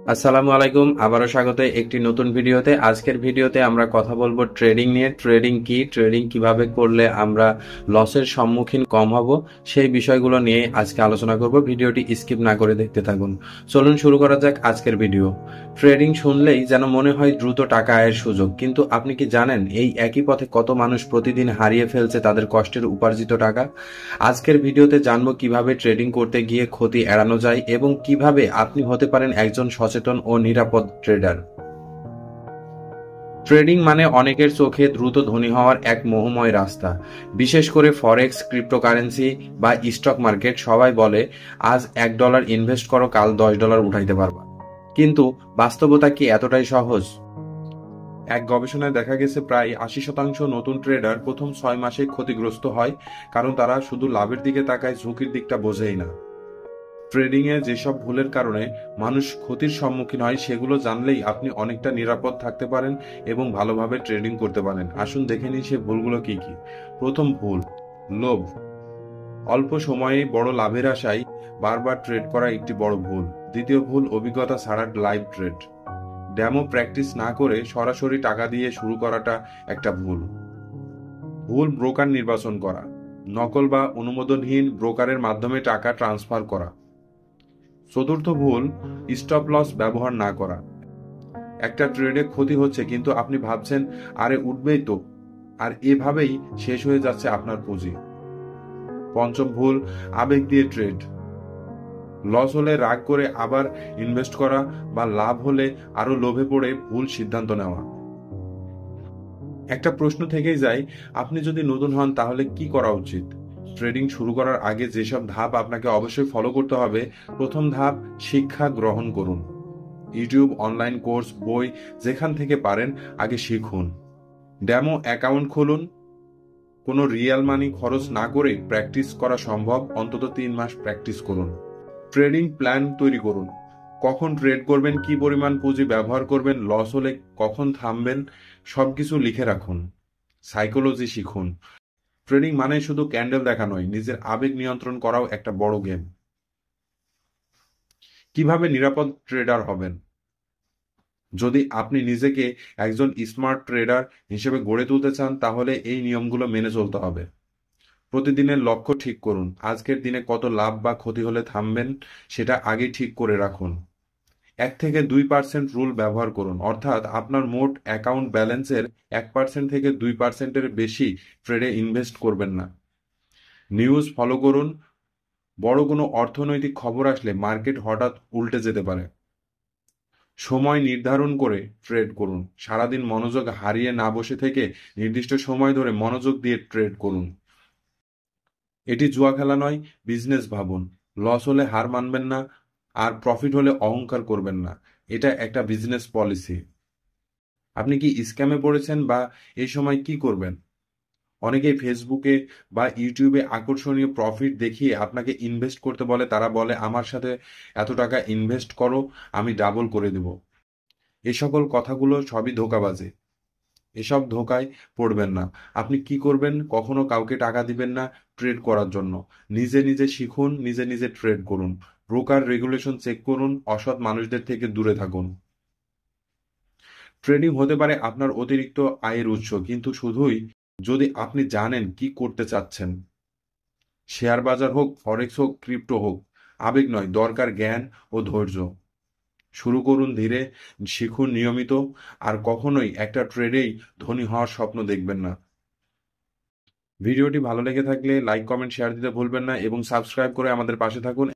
আসসালামু আলাইকুম, আবারও স্বাগত একটি নতুন ভিডিওতে। আজকের ভিডিওতে আমরা কথা বলবো ট্রেডিং নিয়ে। ট্রেডিং কি, ট্রেডিং কিভাবে করলে আমরা লসের সম্মুখীন কম হব, সেই বিষয়গুলো নিয়ে আজকে আলোচনা করব। ভিডিওটি স্কিপ না করে দেখতে থাকুন। চলুন শুরু করা যাক আজকের ভিডিও। ট্রেডিং শুনলেই যেন মনে হয় দ্রুত টাকা আয়ের সুযোগ, কিন্তু আপনি কি জানেন এই একই পথে কত মানুষ প্রতিদিন হারিয়ে ফেলছে তাদের কষ্টের উপার্জিত টাকা? আজকের ভিডিওতে জানবো কিভাবে ট্রেডিং করতে গিয়ে ক্ষতি এড়ানো যায় এবং কিভাবে আপনি হতে পারেন একজন সচেতন ও নিরাপদ ট্রেডার। ট্রেডিং মানে অনেকের চোখে দ্রুত ধনী হওয়ার এক মোহময় রাস্তা। বিশেষ করে ফরেক্স, ক্রিপ্টোকারেন্সি বা স্টক মার্কেট। সবাই বলে আজ $1 ইনভেস্ট করো, কাল $10 উঠাইতে পারবা। কিন্তু বাস্তবতা কি এতটাই সহজ? এক গবেষণায় দেখা গেছে প্রায় 80% নতুন ট্রেডার প্রথম 6 মাসে ক্ষতিগ্রস্ত হয়, কারণ তারা শুধু লাভের দিকে তাকায়, ঝুঁকির দিকটা বোঝেই না। ট্রেডিংয়ে যেসব ভুলের কারণে মানুষ ক্ষতির সম্মুখীন হয় সেগুলো জানলেই আপনি অনেকটা নিরাপদ থাকতে পারেন এবং ভালোভাবে ট্রেডিং করতে পারেন। আসুন দেখে নিই সে ভুলগুলো কি কি। প্রথম ভুল, লোভ। অল্প সময়ে বড় লাভের আশায় বারবার ট্রেড করা একটি বড় ভুল। দ্বিতীয় ভুল, অভিজ্ঞতা ছাড়া লাইভ ট্রেড। ডেমো প্র্যাকটিস না করে সরাসরি টাকা দিয়ে শুরু করাটা একটা ভুল। ভুল ব্রোকার নির্বাচন করা। নকল বা অনুমোদনহীন ব্রোকারের মাধ্যমে টাকা ট্রান্সফার করা। চতুর্থ ভুল, স্টপ লস ব্যবহার না করা। একটা ট্রেডে ক্ষতি হচ্ছে কিন্তু আপনি ভাবছেন আরে উঠবেই তো, আর এভাবেই শেষ হয়ে যাচ্ছে আপনার পুঁজি। পঞ্চম ভুল, আবেগ দিয়ে ট্রেড। লস হলে রাগ করে আবার ইনভেস্ট করা বা লাভ হলে আরো লোভে পড়ে ভুল সিদ্ধান্ত নেওয়া। একটা প্রশ্ন থেকেই যায়, আপনি যদি নতুন হন তাহলে কি করা উচিত? ট্রেডিং শুরু করার আগে যেসব ধাপ আপনাকে অবশ্যই ফলো করতে হবে। প্রথম ধাপ, শিক্ষা গ্রহণ করুন। ইউটিউব, অনলাইন কোর্স, বই, যেখান থেকে পারেন আগে শিখুন। ডেমো অ্যাকাউন্ট খুলুন। কোনো রিয়েল মানি খরচ না করে প্র্যাকটিস করা সম্ভব, অন্তত 3 মাস প্র্যাকটিস করুন। ট্রেডিং প্ল্যান তৈরি করুন। কখন ট্রেড করবেন, কি পরিমাণ পুঁজি ব্যবহার করবেন, লস হলে কখন থামবেন, সবকিছু লিখে রাখুন। সাইকোলজি শিখুন। ট্রেডিং মানে শুধু ক্যান্ডেল দেখা নয়, নিজের আবেগ নিয়ন্ত্রণ করাও একটা বড় গেম। কিভাবে নিরাপদ ট্রেডার হবেন? যদি আপনি নিজেকে একজন স্মার্ট ট্রেডার হিসেবে গড়ে তুলতে চান তাহলে এই নিয়মগুলো মেনে চলতে হবে। প্রতিদিনের লক্ষ্য ঠিক করুন। আজকের দিনে কত লাভ বা ক্ষতি হলে থামবেন সেটা আগে ঠিক করে রাখুন। 1 থেকে 2% রুল ব্যবহার করুন, অর্থাৎ আপনার মোট অ্যাকাউন্ট ব্যালেন্সের 1% থেকে 2%-এর বেশি ট্রেডে ইনভেস্ট করবেন না। নিউজ ফলো করুন। বড় কোনো অর্থনৈতিক খবর আসলে মার্কেট হঠাৎ উল্টে যেতে পারে। সময় নির্ধারণ করে ট্রেড করুন। সারাদিন মনোযোগ হারিয়ে না বসে থেকে নির্দিষ্ট সময় ধরে মনোযোগ দিয়ে ট্রেড করুন। এটি জুয়া খেলা নয়, বিজনেস ভাবুন। লস হলে হার মানবেন না, আর প্রফিট হলে অহংকার করবেন না। এটা একটা বিজনেস পলিসি। আপনি কি স্ক্যামে পড়েছেন বা এই সময় কি করবেন? অনেকেই ফেসবুকে বা ইউটিউবে আকর্ষণীয় প্রফিট দেখিয়ে আপনাকে ইনভেস্ট করতে বলে। তারা বলে আমার সাথে এত টাকা ইনভেস্ট করো, আমি ডাবল করে দেব। এই সকল কথাগুলো সবই ধোঁকাবাজি। এসব ধোঁকায় পড়বেন না। আপনি কি করবেন? কখনো কাউকে টাকা দিবেন না ট্রেড করার জন্য। নিজে নিজে শিখুন, নিজে নিজে ট্রেড করুন। ব্রোকার রেগুলেশন চেক করুন, অসৎ মানুষদের থেকে দূরে থাকুন। ট্রেডিং হতে পারে আপনার অতিরিক্ত আয়ের উৎস, কিন্তু শুধুই যদি আপনি জানেন কি করতে চাচ্ছেন। শেয়ার বাজার হোক, ফরেক্স হোক, ক্রিপ্টো হোক, আবেগ নয়, দরকার জ্ঞান ও ধৈর্য। শুরু করুন ধীরে, শিখুন নিয়মিত, আর কখনোই একটা ট্রেডেই ধনী হওয়ার স্বপ্ন দেখবেন না। ভিডিওটি ভালো লেগে থাকলে লাইক, কমেন্ট, শেয়ার দিতে ভুলবেন না এবং সাবস্ক্রাইব করে আমাদের পাশে থাকুন।